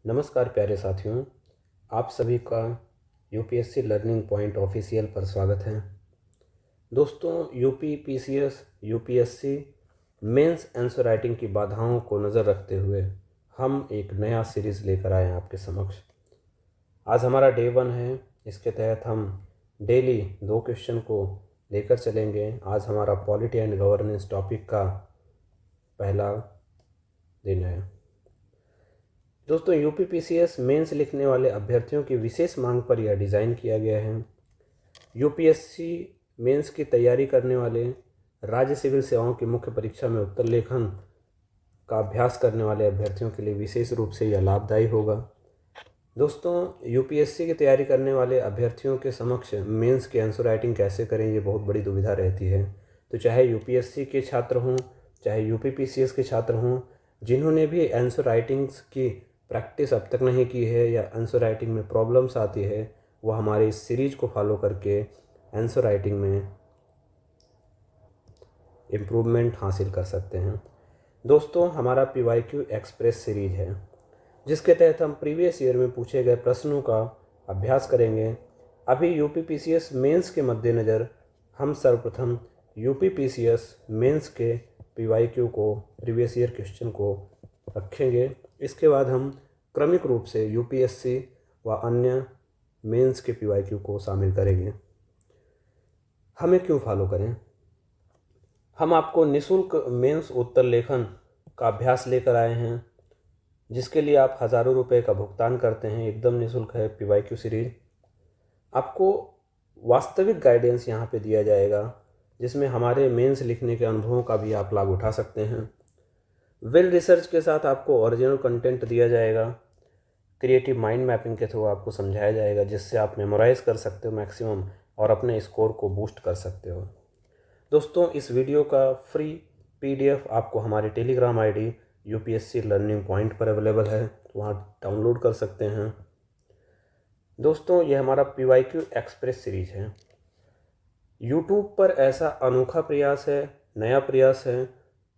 नमस्कार प्यारे साथियों, आप सभी का यूपीएससी लर्निंग पॉइंट ऑफिशियल पर स्वागत है। दोस्तों, UP PCS UPSC mains answer writing की बाधाओं को नज़र रखते हुए हम एक नया सीरीज़ लेकर आए हैं आपके समक्ष। आज हमारा डे 1 है। इसके तहत हम डेली 2 क्वेश्चन को लेकर चलेंगे। आज हमारा पॉलिटी एंड गवर्नेंस टॉपिक का पहला दिन है। दोस्तों, यूपी पीसीएस मेंस लिखने वाले अभ्यर्थियों की विशेष मांग पर यह डिज़ाइन किया गया है। यूपीएससी मेंस की तैयारी करने वाले राज्य सिविल सेवाओं की मुख्य परीक्षा में उत्तर लेखन का अभ्यास करने वाले अभ्यर्थियों के लिए विशेष रूप से यह लाभदायी होगा। दोस्तों, यूपीएससी की तैयारी करने वाले अभ्यर्थियों के समक्ष मेंस की आंसर राइटिंग कैसे करें, ये बहुत बड़ी दुविधा रहती है। तो चाहे यूपीएससी के छात्र हों, चाहे यूपी पीसीएस के छात्र हों, जिन्होंने भी आंसर राइटिंग्स की प्रैक्टिस अब तक नहीं की है या आंसर राइटिंग में प्रॉब्लम्स आती है, वो हमारे इस सीरीज को फॉलो करके आंसर राइटिंग में इम्प्रूवमेंट हासिल कर सकते हैं। दोस्तों, हमारा पीवाईक्यू एक्सप्रेस सीरीज है, जिसके तहत हम प्रीवियस ईयर में पूछे गए प्रश्नों का अभ्यास करेंगे। अभी यूपी पीसीएस मेंस के मद्देनज़र हम सर्वप्रथम यूपी पीसीएस मेंस के पीवाईक्यू को, प्रीवियस ईयर क्वेश्चन को रखेंगे। इसके बाद हम क्रमिक रूप से यूपीएससी व अन्य मेंस के पीवाईक्यू को शामिल करेंगे। हमें क्यों फॉलो करें? हम आपको निःशुल्क मेंस उत्तर लेखन का अभ्यास लेकर आए हैं, जिसके लिए आप हज़ारों रुपए का भुगतान करते हैं। एकदम निःशुल्क है पीवाईक्यू सीरीज। आपको वास्तविक गाइडेंस यहाँ पे दिया जाएगा, जिसमें हमारे मेंस लिखने के अनुभवों का भी आप लाभ उठा सकते हैं। वेल रिसर्च के साथ आपको ओरिजिनल कंटेंट दिया जाएगा। क्रिएटिव माइंड मैपिंग के थ्रू आपको समझाया जाएगा, जिससे आप मेमोराइज़ कर सकते हो मैक्सिमम और अपने स्कोर को बूस्ट कर सकते हो। दोस्तों, इस वीडियो का फ्री पीडीएफ आपको हमारे Telegram ID UPSC learning point पर अवेलेबल है, वहाँ डाउनलोड कर सकते हैं। दोस्तों, यह हमारा पीवाईक्यू एक्सप्रेस सीरीज है। यूट्यूब पर ऐसा अनोखा प्रयास है, नया प्रयास है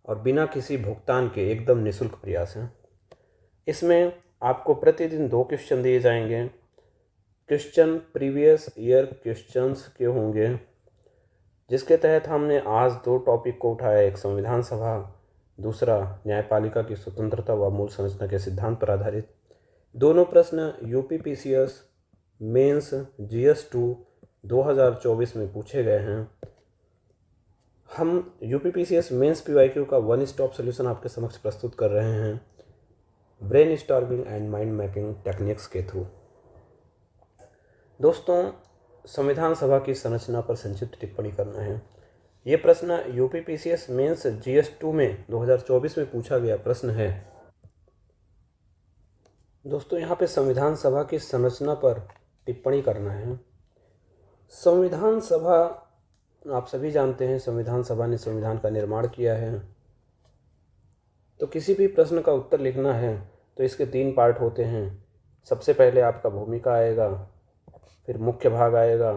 और बिना किसी भुगतान के एकदम निःशुल्क प्रयास है। इसमें आपको प्रतिदिन 2 क्वेश्चन दिए जाएंगे। क्वेश्चन प्रीवियस ईयर क्वेश्चंस के होंगे, जिसके तहत हमने आज 2 टॉपिक को उठाया। एक संविधान सभा, दूसरा न्यायपालिका की स्वतंत्रता व मूल संरचना के सिद्धांत पर आधारित। दोनों प्रश्न यूपी पीसीएस मेंस GS2 2024 में पूछे गए हैं। हम यूपी पीसीएस मेंस पीवाईक्यू का 1 स्टॉप सोल्यूशन आपके समक्ष प्रस्तुत कर रहे हैं, brain storming and mind mapping techniques के थ्रू। दोस्तों, संविधान सभा की संरचना पर संक्षिप्त टिप्पणी करना है। ये प्रश्न यूपी पीसीएस मेंस GS2 में 2024 में पूछा गया प्रश्न है। दोस्तों, यहाँ पे संविधान सभा की संरचना पर टिप्पणी करना है। संविधान सभा, आप सभी जानते हैं, संविधान सभा ने संविधान का निर्माण किया है। तो किसी भी प्रश्न का उत्तर लिखना है तो इसके 3 पार्ट होते हैं। सबसे पहले आपका भूमिका आएगा, फिर मुख्य भाग आएगा,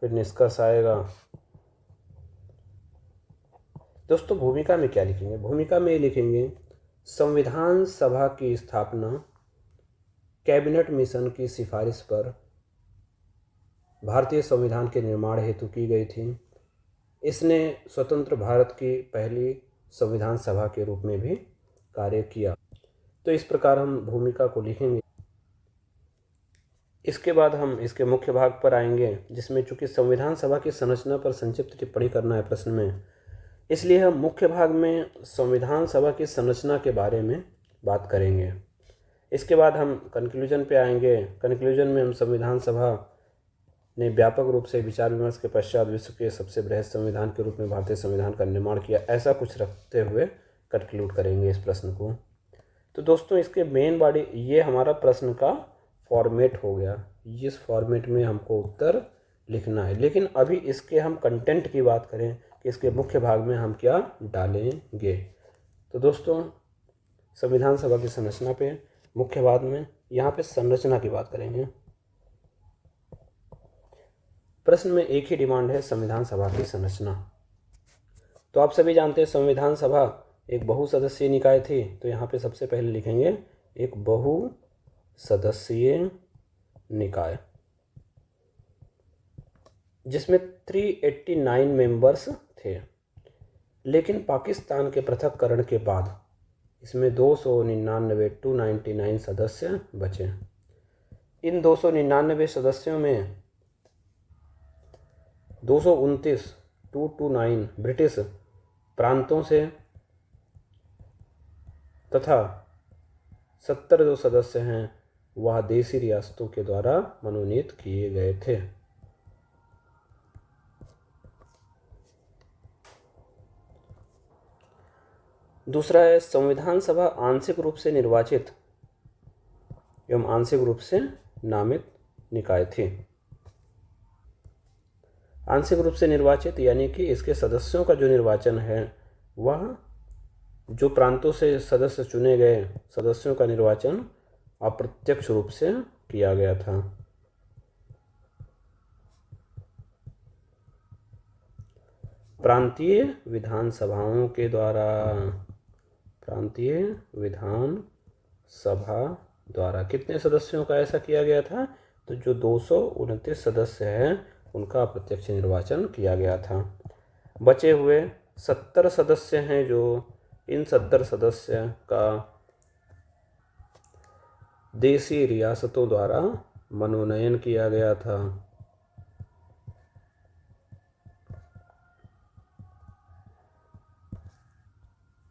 फिर निष्कर्ष आएगा। दोस्तों, भूमिका में क्या लिखेंगे? भूमिका में लिखेंगे संविधान सभा की स्थापना कैबिनेट मिशन की सिफारिश पर भारतीय संविधान के निर्माण हेतु की गई थी। इसने स्वतंत्र भारत की पहली संविधान सभा के रूप में भी कार्य किया। तो इस प्रकार हम भूमिका को लिखेंगे। इसके बाद हम इसके मुख्य भाग पर आएंगे, जिसमें चूंकि संविधान सभा की संरचना पर संक्षिप्त टिप्पणी करना है प्रश्न में, इसलिए हम मुख्य भाग में संविधान सभा की संरचना के बारे में बात करेंगे। इसके बाद हम कंक्लूजन पे आएंगे। कंक्लूजन में हम संविधान सभा ने व्यापक रूप से विचार विमर्श के पश्चात विश्व के सबसे बृहद संविधान के रूप में भारतीय संविधान का निर्माण किया, ऐसा कुछ रखते हुए कंक्लूड करेंगे इस प्रश्न को। तो दोस्तों, इसके मेन बॉडी, ये हमारा प्रश्न का फॉर्मेट हो गया। इस फॉर्मेट में हमको उत्तर लिखना है। लेकिन अभी इसके हम कंटेंट की बात करें कि इसके मुख्य भाग में हम क्या डालेंगे। तो दोस्तों, संविधान सभा की संरचना पे मुख्य भाग में यहाँ पे संरचना की बात करेंगे। प्रश्न में एक ही डिमांड है, संविधान सभा की संरचना। तो आप सभी जानते हैं संविधान सभा एक बहुसदस्यीय निकाय थी। तो यहाँ पे सबसे पहले लिखेंगे एक बहु सदस्यीय निकाय जिसमें 389 मेंबर्स थे। लेकिन पाकिस्तान के पृथक्करण के बाद इसमें 299 सदस्य बचे। इन 299 सदस्यों में 229 ब्रिटिश प्रांतों से तथा 70 जो सदस्य हैं वह देसी रियासतों के द्वारा मनोनीत किए गए थे। दूसरा है संविधान सभा आंशिक रूप से निर्वाचित एवं आंशिक रूप से नामित निकाय थी। आंशिक रूप से निर्वाचित यानी कि इसके सदस्यों का जो निर्वाचन है वह जो प्रांतों से सदस्य चुने गए सदस्यों का निर्वाचन अप्रत्यक्ष रूप से किया गया था। प्रांतीय विधानसभाओं के द्वारा कितने सदस्यों का ऐसा किया गया था? तो जो 229 सदस्य हैं उनका अप्रत्यक्ष निर्वाचन किया गया था। बचे हुए 70 सदस्य हैं जो इन 70 सदस्य का देसी रियासतों द्वारा मनोनयन किया गया था।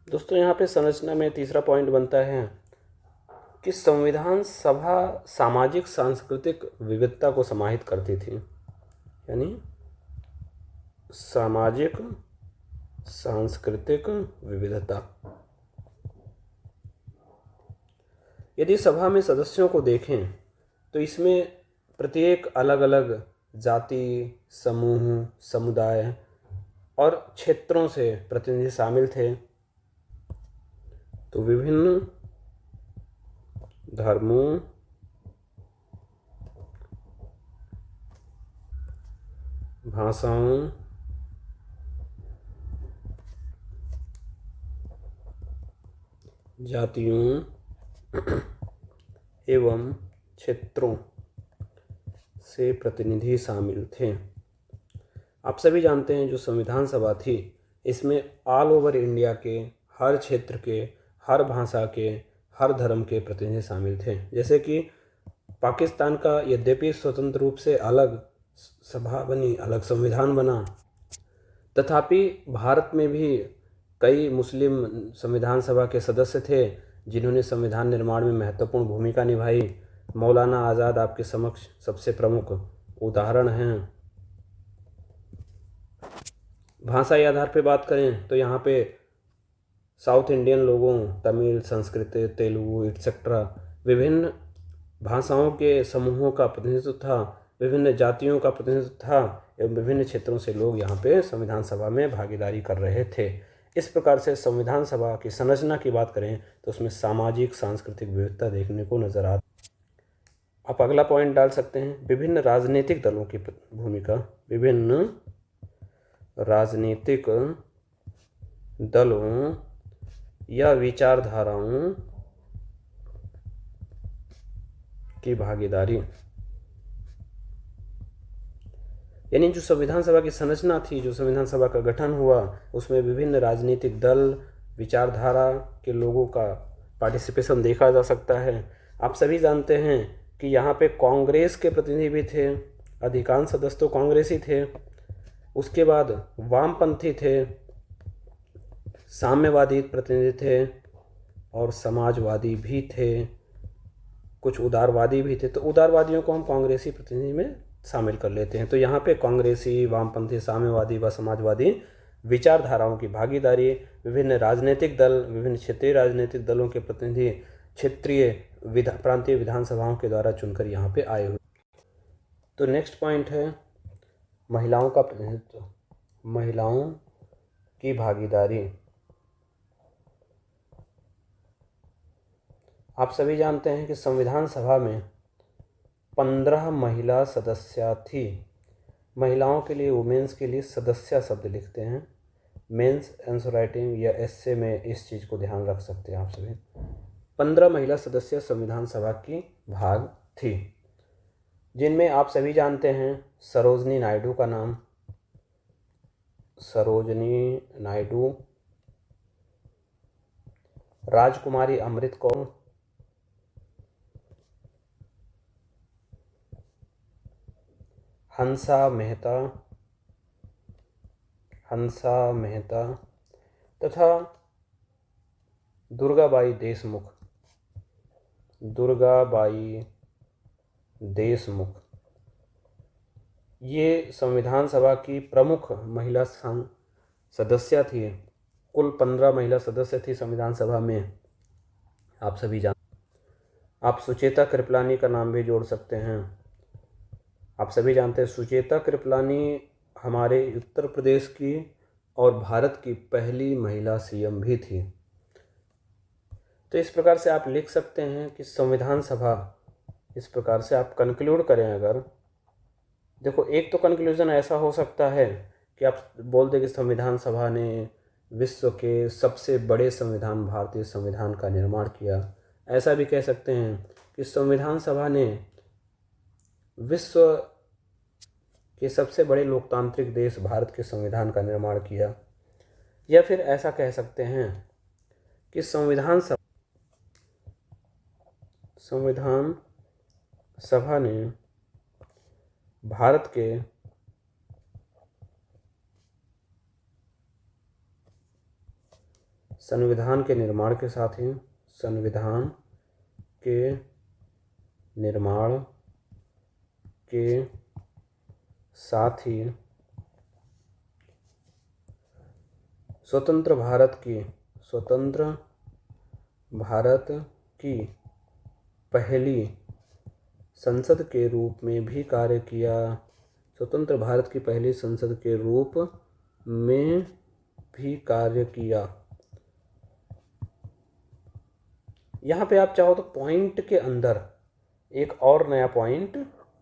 दोस्तों यहाँ पे संरचना में तीसरा पॉइंट बनता है कि संविधान सभा सामाजिक सांस्कृतिक विविधता को समाहित करती थी, यानी सामाजिक सांस्कृतिक विविधता। यदि सभा में सदस्यों को देखें तो इसमें प्रत्येक अलग अलग जाति, समूह, समुदाय और क्षेत्रों से प्रतिनिधि शामिल थे। तो विभिन्न धर्मों, भाषाओं, जातियों एवं क्षेत्रों से प्रतिनिधि शामिल थे। आप सभी जानते हैं जो संविधान सभा थी इसमें ऑल ओवर इंडिया के हर क्षेत्र के, हर भाषा के, हर धर्म के प्रतिनिधि शामिल थे। जैसे कि पाकिस्तान का यद्यपि स्वतंत्र रूप से अलग सभा बनी, अलग संविधान बना, तथापि भारत में भी कई मुस्लिम संविधान सभा के सदस्य थे जिन्होंने संविधान निर्माण में महत्वपूर्ण भूमिका निभाई। मौलाना आज़ाद आपके समक्ष सबसे प्रमुख उदाहरण हैं। भाषा के आधार पर बात करें तो यहाँ पे साउथ इंडियन लोगों, तमिल, संस्कृत, तेलुगु एटसेट्रा विभिन्न भाषाओं के समूहों का प्रतिनिधित्व था, विभिन्न जातियों का प्रतिनिधित्व था एवं विभिन्न क्षेत्रों से लोग यहाँ पे संविधान सभा में भागीदारी कर रहे थे। इस प्रकार से संविधान सभा की संरचना की बात करें तो उसमें सामाजिक सांस्कृतिक विविधता देखने को नजर आती। आप अगला पॉइंट डाल सकते हैं विभिन्न राजनीतिक दलों की भूमिका। विभिन्न राजनीतिक दलों या विचारधाराओं की भागीदारी, यानी जो संविधान सभा की संरचना थी, जो संविधान सभा का गठन हुआ, उसमें विभिन्न राजनीतिक दल, विचारधारा के लोगों का पार्टिसिपेशन देखा जा सकता है। आप सभी जानते हैं कि यहाँ पे कांग्रेस के प्रतिनिधि भी थे, अधिकांश सदस्य तो कांग्रेसी थे। उसके बाद वामपंथी थे, साम्यवादी प्रतिनिधि थे और समाजवादी भी थे, कुछ उदारवादी भी थे। तो उदारवादियों को हम कांग्रेसी प्रतिनिधि में शामिल कर लेते हैं। तो यहाँ पे कांग्रेसी, वामपंथी, साम्यवादी व समाजवादी विचारधाराओं की भागीदारी, विभिन्न राजनीतिक दल, विभिन्न क्षेत्रीय राजनीतिक दलों के प्रतिनिधि क्षेत्रीय प्रांतीय विधानसभाओं के द्वारा चुनकर यहाँ पे आए हुए। तो नेक्स्ट पॉइंट है महिलाओं का प्रतिनिधित्व, महिलाओं की भागीदारी। आप सभी जानते हैं कि संविधान सभा में 15 महिला सदस्य थी। महिलाओं के लिए, वुमेन्स के लिए सदस्य शब्द लिखते हैं। मेंस आंसर राइटिंग या एस्से में इस चीज़ को ध्यान रख सकते हैं आप सभी। 15 महिला सदस्य संविधान सभा की भाग थी, जिनमें आप सभी जानते हैं सरोजनी नायडू का नाम, सरोजनी नायडू, राजकुमारी अमृत कौर, हंसा मेहता तथा दुर्गाबाई देशमुख। ये संविधान सभा की प्रमुख महिला सदस्य थी। कुल 15 महिला सदस्य थी संविधान सभा में, आप सभी आप सुचेता कृपलानी का नाम भी जोड़ सकते हैं। आप सभी जानते हैं सुचेता कृपलानी हमारे उत्तर प्रदेश की और भारत की पहली महिला सीएम भी थी। तो इस प्रकार से आप लिख सकते हैं कि संविधान सभा, इस प्रकार से आप कंक्लूड करें। अगर देखो, एक तो कंक्लूजन ऐसा हो सकता है कि आप बोल दें कि संविधान सभा ने विश्व के सबसे बड़े संविधान, भारतीय संविधान का निर्माण किया। ऐसा भी कह सकते हैं कि संविधान सभा ने विश्व के सबसे बड़े लोकतांत्रिक देश भारत के संविधान का निर्माण किया। या फिर ऐसा कह सकते हैं कि संविधान सभा ने भारत के संविधान के निर्माण के साथ ही स्वतंत्र भारत की पहली संसद के रूप में भी कार्य किया। स्वतंत्र भारत की पहली संसद के रूप में भी कार्य किया। यहाँ पे आप चाहो तो पॉइंट के अंदर एक और नया पॉइंट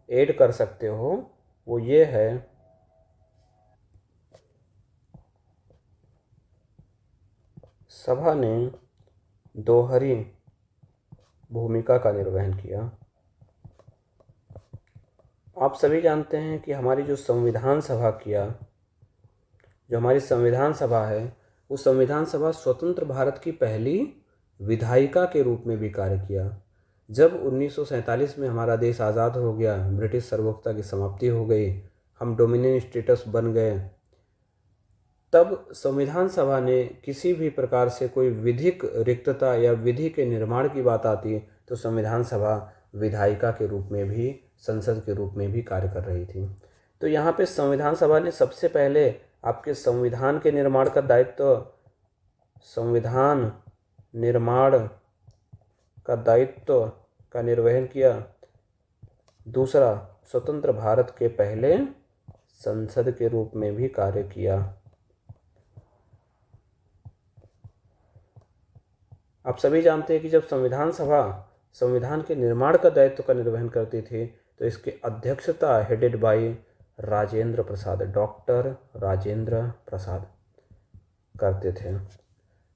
ऐड कर सकते हो, वो ये है सभा ने दोहरी भूमिका का निर्वहन किया। आप सभी जानते हैं कि हमारी जो हमारी संविधान सभा है, वो संविधान सभा स्वतंत्र भारत की पहली विधायिका के रूप में भी कार्य किया। जब 1947 में हमारा देश आज़ाद हो गया, ब्रिटिश सार्वभौमता की समाप्ति हो गई, हम डोमिनियन स्टेटस बन गए, तब संविधान सभा ने किसी भी प्रकार से कोई विधिक रिक्तता या विधि के निर्माण की बात आती तो संविधान सभा विधायिका के रूप में भी, संसद के रूप में भी कार्य कर रही थी। तो यहाँ पे संविधान सभा ने सबसे पहले आपके संविधान के निर्माण का दायित्व, संविधान निर्माण का दायित्व का निर्वहन किया। दूसरा, स्वतंत्र भारत के पहले संसद के रूप में भी कार्य किया। आप सभी जानते हैं कि जब संविधान सभा संविधान के निर्माण का दायित्व का निर्वहन करती थी तो इसकी अध्यक्षता headed by doctor Rajendra Prasad करते थे।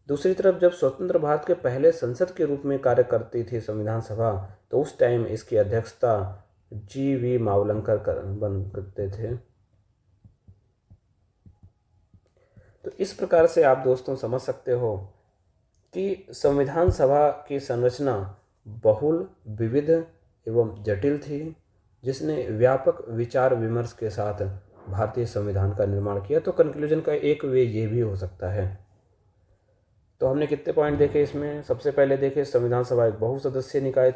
दूसरी तरफ जब स्वतंत्र भारत के पहले संसद के रूप में कार्य करती थी संविधान सभा, तो उस टाइम इसकी अध्यक्षता जी.वी. मावलंकर करते थे। तो इस प्रकार से आप दोस्तों समझ सकते हो कि संविधान सभा की संरचना बहुल, विविध एवं जटिल थी, जिसने व्यापक विचार विमर्श के साथ भारतीय संविधान का निर्माण किया। तो कंक्लूजन का एक वे ये भी हो सकता है। तो हमने कितने पॉइंट देखे इसमें? सबसे पहले देखे संविधान सभा एक बहुसदस्यीय निकाय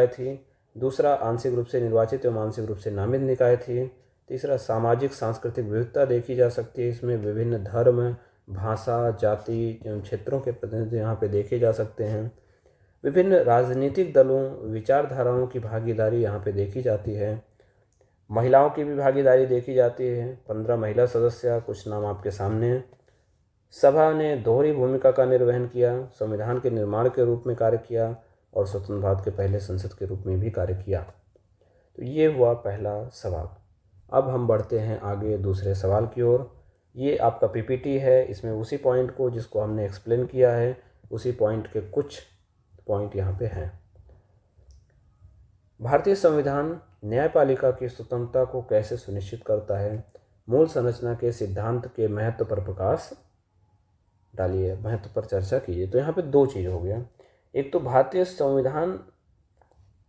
थी। दूसरा, आंशिक रूप से निर्वाचित एवं आंशिक रूप से नामित निकाय थी। तीसरा, सामाजिक सांस्कृतिक विविधता देखी जा सकती है। इसमें विभिन्न धर्म, भाषा, जाति एवं क्षेत्रों के प्रतिनिधि यहाँ पे देखे जा सकते हैं। विभिन्न राजनीतिक दलों, विचारधाराओं की भागीदारी यहाँ पे देखी जाती है। महिलाओं की भी भागीदारी देखी जाती है। 15 महिला सदस्य, कुछ नाम आपके सामने हैं। सभा ने दोहरी भूमिका का निर्वहन किया, संविधान के निर्माण के रूप में कार्य किया और स्वतंत्र भारत के पहले संसद के रूप में भी कार्य किया। तो ये हुआ पहला सवाल। अब हम बढ़ते हैं आगे दूसरे सवाल की ओर। ये आपका पीपीटी है, इसमें उसी पॉइंट को जिसको हमने एक्सप्लेन किया है, उसी पॉइंट के कुछ पॉइंट यहाँ पे हैं। भारतीय संविधान न्यायपालिका की स्वतंत्रता को कैसे सुनिश्चित करता है? मूल संरचना के सिद्धांत के महत्व पर प्रकाश डालिए, महत्व पर चर्चा कीजिए। तो यहाँ पे दो चीज़ हो गया, एक तो भारतीय संविधान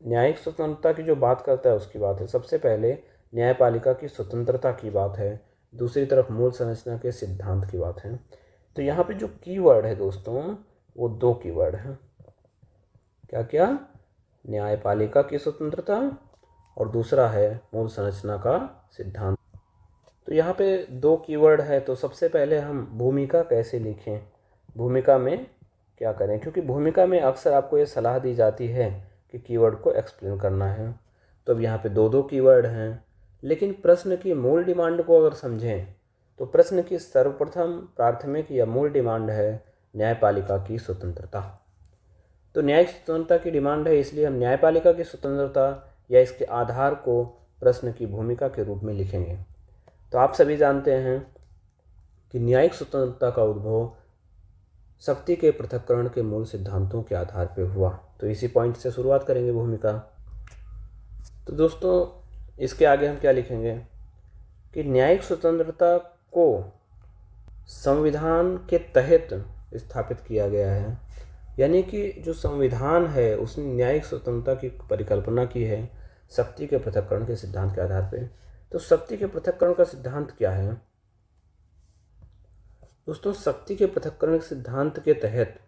न्यायिक स्वतंत्रता की जो बात करता है उसकी बात है, सबसे पहले न्यायपालिका की स्वतंत्रता की बात है, दूसरी तरफ मूल संरचना के सिद्धांत की बात है। तो यहाँ पे जो कीवर्ड है दोस्तों, वो दो कीवर्ड हैं। क्या क्या? न्यायपालिका की स्वतंत्रता और दूसरा है मूल संरचना का सिद्धांत। तो यहाँ पे दो कीवर्ड है। तो सबसे पहले हम भूमिका कैसे लिखें, भूमिका में क्या करें, क्योंकि भूमिका में अक्सर आपको ये सलाह दी जाती है कि कीवर्ड को एक्सप्लेन करना है। तो अब यहाँ पे दो दो कीवर्ड हैं, लेकिन प्रश्न की मूल डिमांड को अगर समझें तो प्रश्न की सर्वप्रथम प्राथमिक या मूल डिमांड है न्यायपालिका की स्वतंत्रता। तो न्यायिक स्वतंत्रता की डिमांड है, इसलिए हम न्यायपालिका की स्वतंत्रता या इसके आधार को प्रश्न की भूमिका के रूप में लिखेंगे। तो आप सभी जानते हैं कि न्यायिक स्वतंत्रता का उद्भव शक्ति के पृथक्करण के मूल सिद्धांतों के आधार पर हुआ। तो इसी पॉइंट से शुरुआत करेंगे भूमिका। तो दोस्तों इसके आगे हम क्या लिखेंगे कि न्यायिक स्वतंत्रता को संविधान के तहत स्थापित किया गया है, यानी कि जो संविधान है उसने न्यायिक स्वतंत्रता की परिकल्पना की है शक्ति के पृथक्करण के सिद्धांत के आधार पर। तो शक्ति के पृथक्करण का सिद्धांत क्या है दोस्तों? शक्ति के पृथक्करण के सिद्धांत के तहत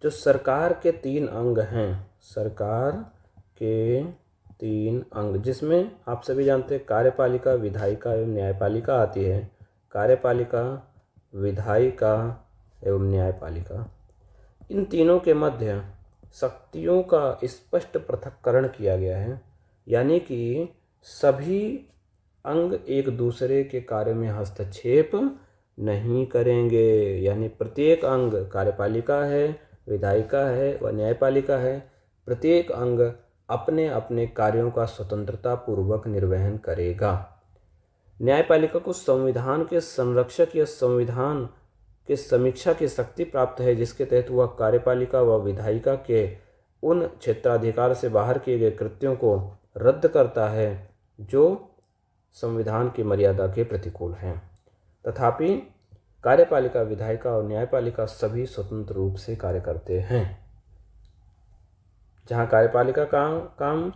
जो सरकार के 3 अंग हैं, सरकार के 3 अंग, जिसमें आप सभी जानते हैं कार्यपालिका, विधायिका एवं न्यायपालिका आती है। कार्यपालिका, विधायिका एवं न्यायपालिका, इन तीनों के मध्य शक्तियों का स्पष्ट पृथक्करण किया गया है, यानी कि सभी अंग एक दूसरे के कार्य में हस्तक्षेप नहीं करेंगे। यानी प्रत्येक अंग, कार्यपालिका है, विधायिका है व न्यायपालिका है, प्रत्येक अंग अपने अपने कार्यों का स्वतंत्रता पूर्वक निर्वहन करेगा। न्यायपालिका को संविधान के संरक्षक या संविधान के समीक्षा की शक्ति प्राप्त है, जिसके तहत वह कार्यपालिका व विधायिका के उन क्षेत्राधिकार से बाहर किए गए कृत्यों को रद्द करता है जो संविधान की मर्यादा के प्रतिकूल हैं। तथापि कार्यपालिका, विधायिका और न्यायपालिका सभी स्वतंत्र रूप से कार्य करते हैं। जहाँ कार्यपालिका का काम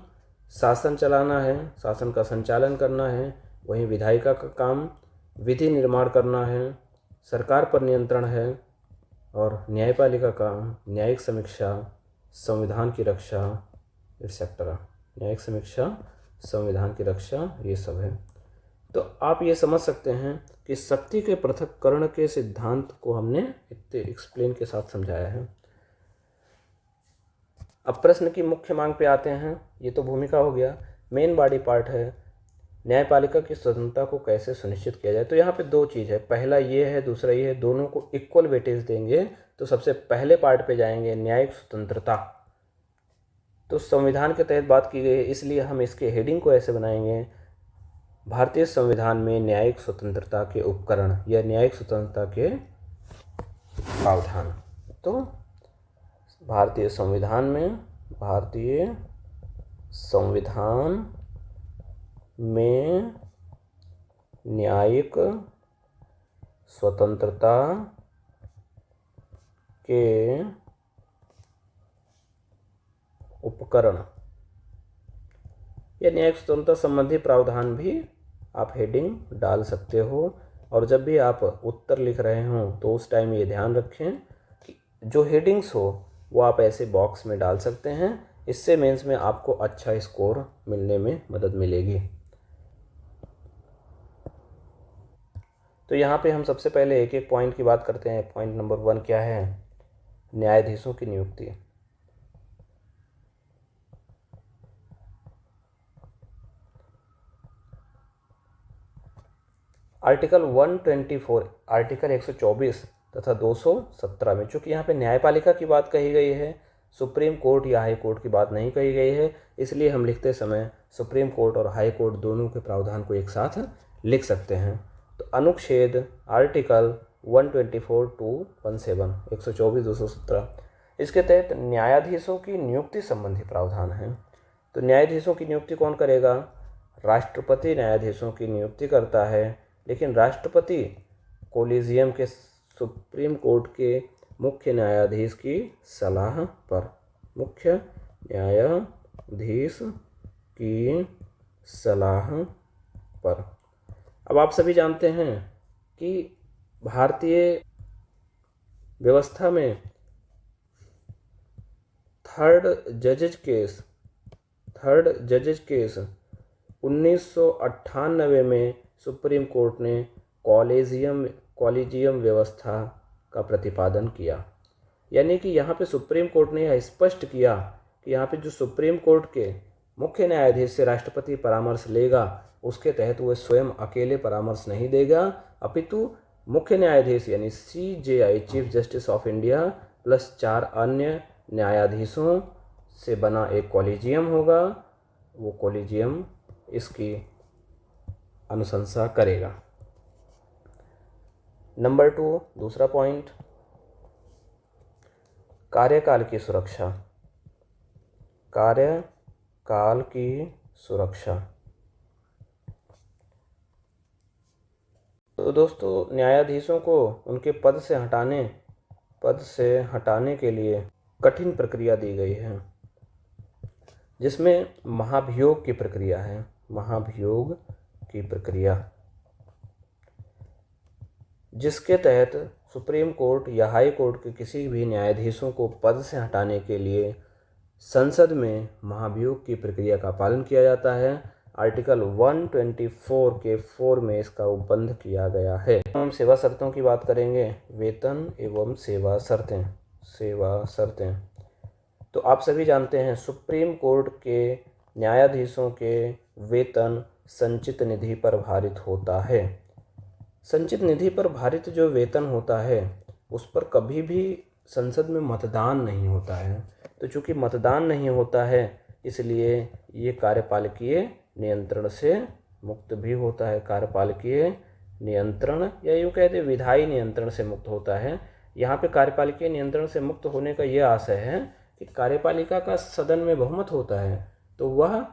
शासन चलाना है, शासन का संचालन करना है, वहीं विधायिका का काम विधि निर्माण करना है, सरकार पर नियंत्रण है, और न्यायपालिका का न्यायिक समीक्षा, संविधान की रक्षा एक्सेट्रा, न्यायिक समीक्षा, संविधान की रक्षा, ये सब है। तो आप ये समझ सकते हैं कि शक्ति के पृथक्करण के सिद्धांत को हमने इतने एक्सप्लेन के साथ समझाया है। अब प्रश्न की मुख्य मांग पे आते हैं। ये तो भूमिका हो गया, मेन बॉडी पार्ट है न्यायपालिका की स्वतंत्रता को कैसे सुनिश्चित किया जाए। तो यहाँ पे दो चीज़ है, पहला ये है, दूसरा ये है, दोनों को इक्वल वेटेज देंगे। तो सबसे पहले पार्ट पे जाएंगे, न्यायिक स्वतंत्रता। तो संविधान के तहत बात की गई है, इसलिए हम इसके हेडिंग को ऐसे बनाएंगे, भारतीय संविधान में न्यायिक स्वतंत्रता के उपकरण या न्यायिक स्वतंत्रता के प्रावधान। तो भारतीय संविधान में न्यायिक स्वतंत्रता के उपकरण या न्यायिक स्वतंत्रता संबंधी प्रावधान भी आप हेडिंग डाल सकते हो। और जब भी आप उत्तर लिख रहे हो तो उस टाइम ये ध्यान रखें कि जो हेडिंग्स हो वो आप ऐसे बॉक्स में डाल सकते हैं। इससे मेंस में आपको अच्छा स्कोर मिलने में मदद मिलेगी। तो यहाँ पे हम सबसे पहले एक एक पॉइंट की बात करते हैं। पॉइंट नंबर 1 क्या है? न्यायाधीशों की नियुक्ति। आर्टिकल 124, आर्टिकल 124 तथा 217 में, चूँकि यहाँ पे न्यायपालिका की बात कही गई है, सुप्रीम कोर्ट या हाई कोर्ट की बात नहीं कही गई है, इसलिए हम लिखते समय सुप्रीम कोर्ट और हाई कोर्ट दोनों के प्रावधान को एक साथ लिख सकते हैं। तो अनुच्छेद आर्टिकल 124 टू 17 124 217 इसके तहत न्यायाधीशों की नियुक्ति संबंधी प्रावधान है। तो न्यायाधीशों की नियुक्ति कौन करेगा? राष्ट्रपति न्यायाधीशों की नियुक्ति करता है, लेकिन राष्ट्रपति कोलिजियम के सुप्रीम कोर्ट के मुख्य न्यायाधीश की सलाह पर, मुख्य न्यायाधीश की सलाह पर। अब आप सभी जानते हैं कि भारतीय व्यवस्था में थर्ड जजेज केस 1998 में सुप्रीम कोर्ट ने कॉलेजियम व्यवस्था का प्रतिपादन किया। यानी कि यहाँ पे सुप्रीम कोर्ट ने यह स्पष्ट किया कि यहाँ पे जो सुप्रीम कोर्ट के मुख्य न्यायाधीश से राष्ट्रपति परामर्श लेगा, उसके तहत वह स्वयं अकेले परामर्श नहीं देगा, अपितु मुख्य न्यायाधीश यानी CJI chief justice of India plus 4 अन्य न्यायाधीशों से बना एक कॉलेजियम होगा। वो कॉलेजियम इसकी अनुशंसा करेगा। नंबर 2, दूसरा पॉइंट, कार्यकाल की सुरक्षा। कार्यकाल की सुरक्षा। तो दोस्तों, न्यायाधीशों को उनके पद से हटाने के लिए कठिन प्रक्रिया दी गई है, जिसमें महाभियोग की प्रक्रिया है। महाभियोग की प्रक्रिया, जिसके तहत सुप्रीम कोर्ट या हाई कोर्ट के किसी भी न्यायाधीशों को पद से हटाने के लिए संसद में महाभियोग की प्रक्रिया का पालन किया जाता है। आर्टिकल 124 के 4 में इसका उपबंध किया गया है। हम सेवा शर्तों की बात करेंगे। वेतन एवं सेवा शर्तें। तो आप सभी जानते हैं सुप्रीम कोर्ट के न्यायाधीशों के वेतन संचित निधि पर भारित होता है। संचित निधि पर भारित जो वेतन होता है उस पर कभी भी संसद में मतदान नहीं होता है। तो चूंकि मतदान नहीं होता है, इसलिए ये कार्यपालिकीय नियंत्रण से मुक्त भी होता है। कार्यपालिकीय नियंत्रण या यूँ कहते विधायी नियंत्रण से मुक्त होता है। यहाँ पे कार्यपालिकीय नियंत्रण से मुक्त होने का ये आशय है कि कार्यपालिका का सदन में बहुमत होता है, तो वह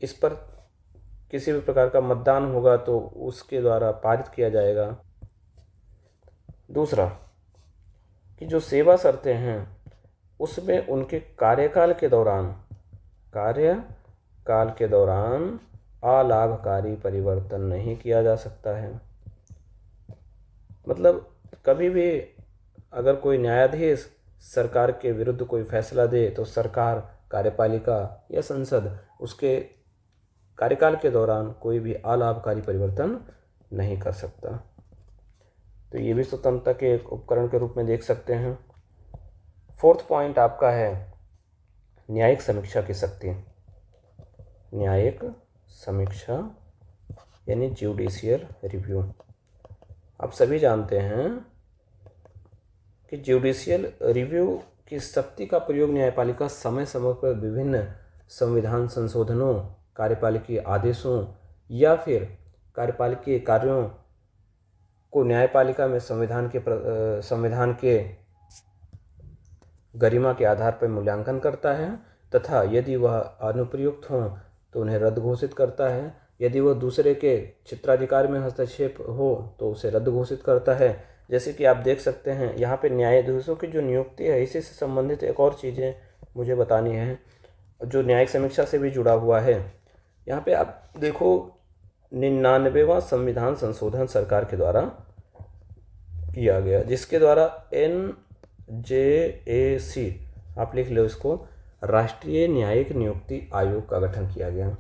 इस पर किसी भी प्रकार का मतदान होगा तो उसके द्वारा पारित किया जाएगा। दूसरा कि जो सेवा शर्तें हैं उसमें उनके कार्यकाल के दौरान अलाभकारी परिवर्तन नहीं किया जा सकता है। मतलब कभी भी अगर कोई न्यायाधीश सरकार के विरुद्ध कोई फैसला दे तो सरकार, कार्यपालिका या संसद उसके कार्यकाल के दौरान कोई भी अलाभकारी परिवर्तन नहीं कर सकता। तो ये भी स्वतंत्रता के एक उपकरण के रूप में देख सकते हैं। 4th पॉइंट आपका है न्यायिक समीक्षा की शक्ति। न्यायिक समीक्षा यानी ज्यूडिशियल रिव्यू। आप सभी जानते हैं कि ज्यूडिशियल रिव्यू की शक्ति का प्रयोग न्यायपालिका समय समय पर विभिन्न संविधान संशोधनों, कार्यपालिकीय आदेशों या फिर कार्यपालिकीय कार्यों को न्यायपालिका में संविधान के गरिमा के आधार पर मूल्यांकन करता है तथा यदि वह अनुप्रयुक्त हों तो उन्हें रद्द घोषित करता है। यदि वह दूसरे के क्षेत्राधिकार में हस्तक्षेप हो तो उसे रद्द घोषित करता है। जैसे कि आप देख सकते हैं यहाँ पे न्यायाधीशों की जो नियुक्ति है, इसी से संबंधित एक और चीज़ें मुझे बतानी है जो न्यायिक समीक्षा से भी जुड़ा हुआ है। यहाँ पे आप देखो 99वां संविधान संशोधन सरकार के द्वारा किया गया, जिसके द्वारा NJAC, आप लिख लो इसको, राष्ट्रीय न्यायिक नियुक्ति आयोग का गठन किया गया।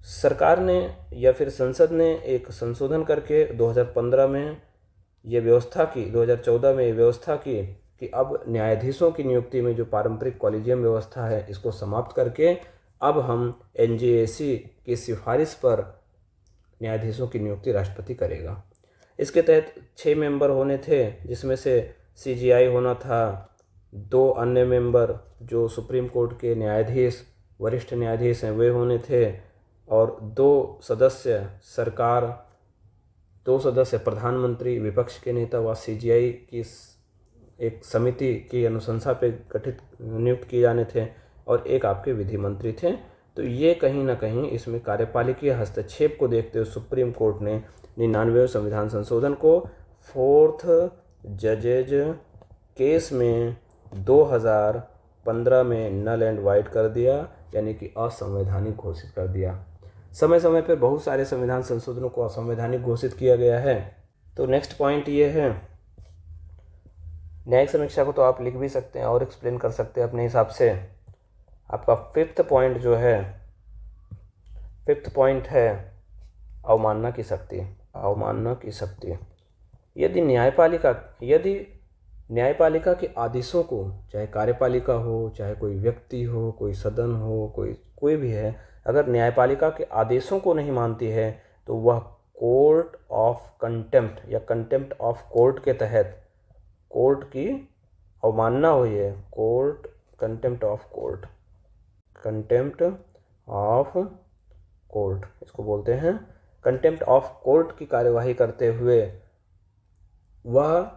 सरकार ने या फिर संसद ने एक संशोधन करके 2015 में ये व्यवस्था की, 2014 में ये व्यवस्था की कि अब न्यायाधीशों की नियुक्ति में जो पारंपरिक कॉलेजियम व्यवस्था है इसको समाप्त करके अब हम NJAC की सिफारिश पर न्यायाधीशों की नियुक्ति राष्ट्रपति करेगा। इसके तहत 6 मेंबर होने थे, जिसमें से CJI होना था, 2 अन्य मेंबर जो सुप्रीम कोर्ट के न्यायाधीश, वरिष्ठ न्यायाधीश हैं वे होने थे, और 2 सदस्य सरकार, 2 सदस्य प्रधानमंत्री, विपक्ष के नेता व सीजीआई की एक समिति की अनुशंसा पे गठित नियुक्त किए जाने थे, और एक आपके विधि मंत्री थे। तो ये कहीं ना कहीं इसमें कार्यपालिकीय हस्तक्षेप को देखते हुए सुप्रीम कोर्ट ने 99वें संविधान संशोधन को 4th जजेज केस में 2015 में नल एंड वाइड कर दिया, यानी कि असंवैधानिक घोषित कर दिया। समय समय पर बहुत सारे संविधान संशोधनों को असंवैधानिक घोषित किया गया है। तो नेक्स्ट पॉइंट ये है, न्यायिक समीक्षा को तो आप लिख भी सकते हैं और एक्सप्लेन कर सकते हैं अपने हिसाब से। आपका 5th पॉइंट जो है, 5th पॉइंट है अवमानना की शक्ति। अवमानना की शक्ति, यदि न्यायपालिका के आदेशों को, चाहे कार्यपालिका हो, चाहे कोई व्यक्ति हो, कोई सदन हो, कोई भी है, अगर न्यायपालिका के आदेशों को नहीं मानती है तो वह कोर्ट ऑफ कंटेम्प्ट या कंटेम्प्ट ऑफ कोर्ट के तहत कोर्ट की अवमानना हुई है। Court contempt of court, contempt of court इसको बोलते हैं। कंटेम्प्ट ऑफ कोर्ट की कार्यवाही करते हुए वह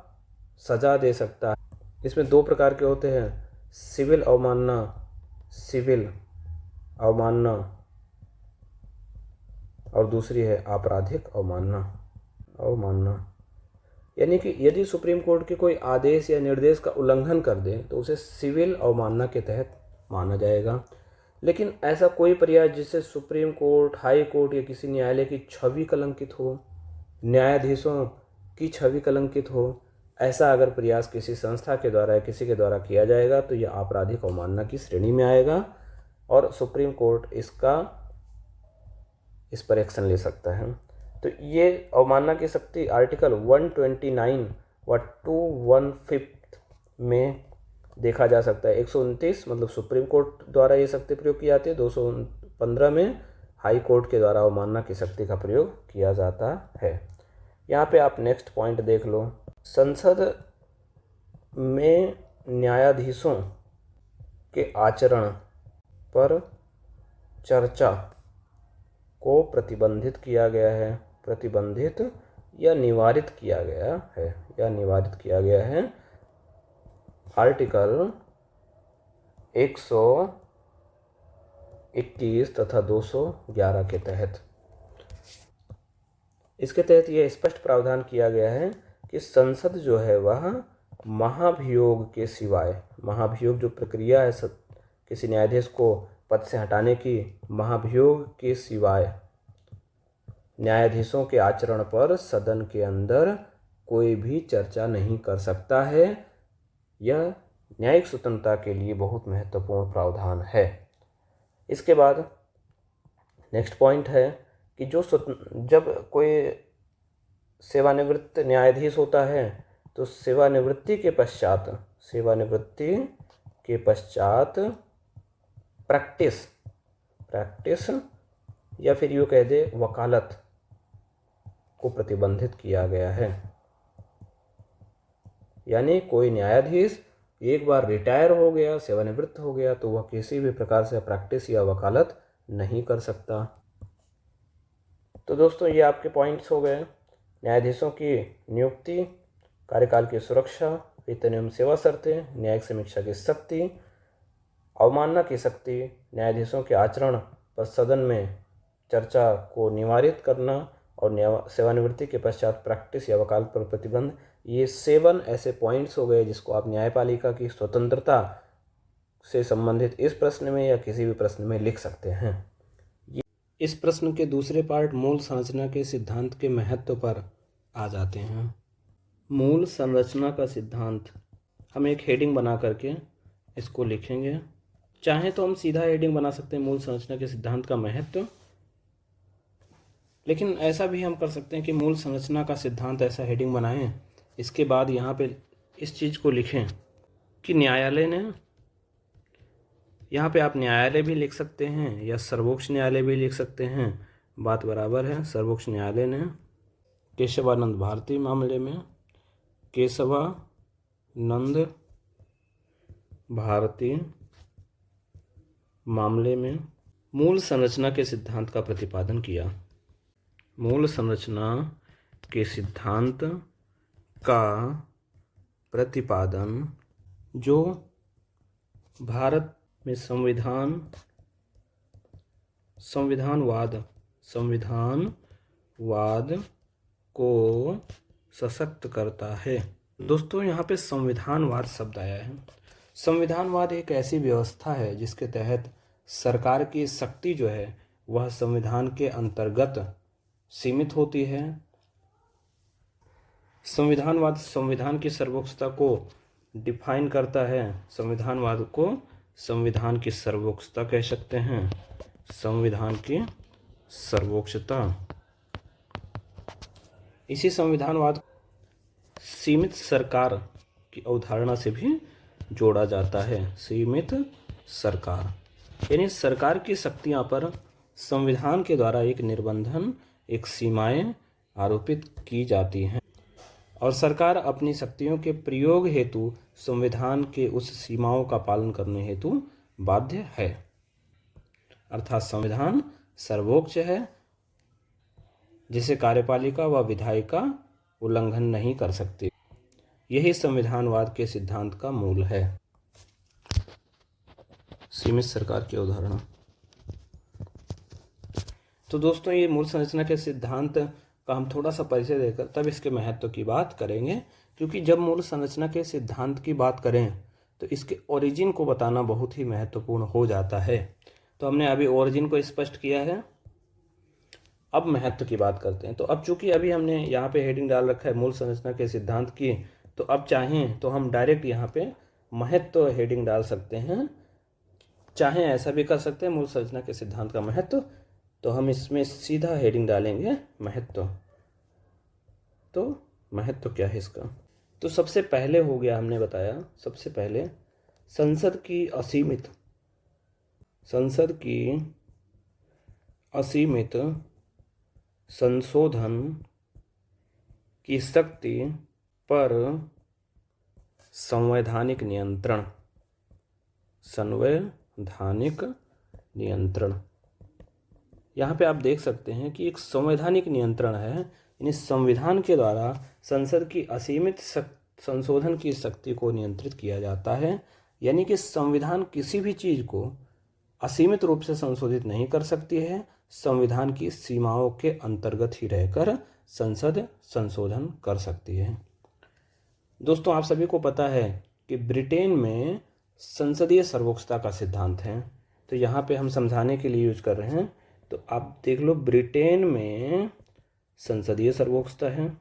सजा दे सकता है। इसमें 2 प्रकार के होते हैं, सिविल अवमानना, सिविल अवमानना, और दूसरी है आपराधिक अवमानना। अवमानना यानी कि यदि सुप्रीम कोर्ट के कोई आदेश या निर्देश का उल्लंघन कर दे तो उसे सिविल अवमानना के तहत माना जाएगा। लेकिन ऐसा कोई प्रयास जिससे सुप्रीम कोर्ट, हाई कोर्ट या किसी न्यायालय की छवि कलंकित हो, न्यायाधीशों की छवि कलंकित हो, ऐसा अगर प्रयास किसी संस्था के द्वारा या किसी के द्वारा किया जाएगा तो यह आपराधिक अवमानना की श्रेणी में आएगा और सुप्रीम कोर्ट इस पर एक्शन ले सकता है। तो ये अवमानना की शक्ति आर्टिकल 129 व 215 में देखा जा सकता है। 129 मतलब सुप्रीम कोर्ट द्वारा ये शक्ति प्रयोग की जाती है, 215 में हाई कोर्ट के द्वारा अवमानना की शक्ति का प्रयोग किया जाता है। यहाँ पे आप नेक्स्ट पॉइंट देख लो, संसद में न्यायाधीशों के आचरण पर चर्चा को प्रतिबंधित किया गया है, प्रतिबंधित या निवारित किया गया है आर्टिकल 121 तथा 211 के तहत। इसके तहत यह स्पष्ट प्रावधान किया गया है कि संसद जो है वह महाभियोग के सिवाय, महाभियोग जो प्रक्रिया है किसी न्यायाधीश को पद से हटाने की, महाभियोग के सिवाय न्यायाधीशों के आचरण पर सदन के अंदर कोई भी चर्चा नहीं कर सकता है। यह न्यायिक स्वतंत्रता के लिए बहुत महत्वपूर्ण प्रावधान है। इसके बाद नेक्स्ट पॉइंट है कि जब कोई सेवानिवृत्त न्यायाधीश होता है तो सेवानिवृत्ति के पश्चात प्रैक्टिस या फिर यूँ कह दे वकालत को प्रतिबंधित किया गया है। यानी कोई न्यायाधीश एक बार रिटायर हो गया, सेवानिवृत्त हो गया, तो वह किसी भी प्रकार से प्रैक्टिस या वकालत नहीं कर सकता। तो दोस्तों ये आपके पॉइंट्स हो गए। न्यायाधीशों की नियुक्ति, कार्यकाल की सुरक्षा, वेतन एवं सेवा शर्तें, न्यायिक समीक्षा की शक्ति, अवमानना की शक्ति, न्यायाधीशों के आचरण पर सदन में चर्चा को निवारित करना और सेवानिवृत्ति के पश्चात प्रैक्टिस या वकालत पर प्रतिबंध, ये 7 ऐसे पॉइंट्स हो गए जिसको आप न्यायपालिका की स्वतंत्रता से संबंधित इस प्रश्न में या किसी भी प्रश्न में लिख सकते हैं। इस प्रश्न के दूसरे पार्ट मूल संरचना के सिद्धांत के महत्व पर आ जाते हैं। मूल संरचना का सिद्धांत, हम एक हेडिंग बना करके इसको लिखेंगे। चाहें तो हम सीधा हेडिंग बना सकते हैं मूल संरचना के सिद्धांत का महत्व, लेकिन ऐसा भी हम कर सकते हैं कि मूल संरचना का सिद्धांत ऐसा हेडिंग बनाएं, इसके बाद यहाँ पे इस चीज़ को लिखें कि न्यायालय ने, यहाँ पे आप न्यायालय भी लिख सकते हैं या सर्वोच्च न्यायालय भी लिख सकते हैं, बात बराबर है। सर्वोच्च न्यायालय ने केशवानंद भारती मामले में, केशवानंद भारती मामले में मूल संरचना के सिद्धांत का प्रतिपादन किया। मूल संरचना के सिद्धांत का प्रतिपादन जो भारत में संविधानवाद को सशक्त करता है। दोस्तों, यहाँ पे संविधानवाद शब्द आया है। संविधानवाद एक ऐसी व्यवस्था है जिसके तहत सरकार की शक्ति जो है वह संविधान के अंतर्गत सीमित होती है। संविधानवाद संविधान की सर्वोच्चता को डिफाइन करता है। संविधानवाद को संविधान की सर्वोच्चता कह सकते हैं। संविधान की सर्वोच्चता। इसी संविधानवाद सीमित सरकार की अवधारणा से भी जोड़ा जाता है। सीमित सरकार यानी सरकार की शक्तियां पर संविधान के द्वारा एक निर्बंधन, एक सीमाएं आरोपित की जाती हैं और सरकार अपनी शक्तियों के प्रयोग हेतु संविधान के उस सीमाओं का पालन करने हेतु बाध्य है। अर्थात संविधान सर्वोच्च है जिसे कार्यपालिका व विधायिका उल्लंघन नहीं कर सकती। यही संविधानवाद के सिद्धांत का मूल है। सीमित सरकार की अवधारणा। तो दोस्तों, ये मूल संरचना के सिद्धांत का हम थोड़ा सा परिचय देकर तब इसके महत्व की बात करेंगे, क्योंकि जब मूल संरचना के सिद्धांत की बात करें तो इसके ओरिजिन को बताना बहुत ही महत्वपूर्ण हो जाता है। तो हमने अभी ओरिजिन को स्पष्ट किया है, अब महत्व की बात करते हैं। तो अब चूंकि अभी हमने यहाँ पे हेडिंग डाल रखा है मूल संरचना के सिद्धांत की, तो अब चाहें तो हम डायरेक्ट यहाँ पे महत्व हेडिंग डाल सकते हैं। चाहें ऐसा भी कर सकते हैं, मूल संरचना के सिद्धांत का महत्व, तो हम इसमें सीधा हेडिंग डालेंगे महत्व। तो महत्व क्या है इसका? तो सबसे पहले हो गया, हमने बताया सबसे पहले संसद की असीमित संशोधन की शक्ति पर संवैधानिक नियंत्रण। यहाँ पे आप देख सकते हैं कि एक संवैधानिक नियंत्रण है, यानी संविधान के द्वारा संसद की असीमित संशोधन की शक्ति को नियंत्रित किया जाता है। यानी कि संविधान किसी भी चीज़ को असीमित रूप से संशोधित नहीं कर सकती है। संविधान की सीमाओं के अंतर्गत ही रहकर संसद संशोधन कर सकती है। दोस्तों, आप सभी को पता है कि ब्रिटेन में संसदीय सर्वोच्चता का सिद्धांत है। तो यहाँ पे हम समझाने के लिए यूज कर रहे हैं। तो आप देख लो, ब्रिटेन में संसदीय सर्वोच्चता है।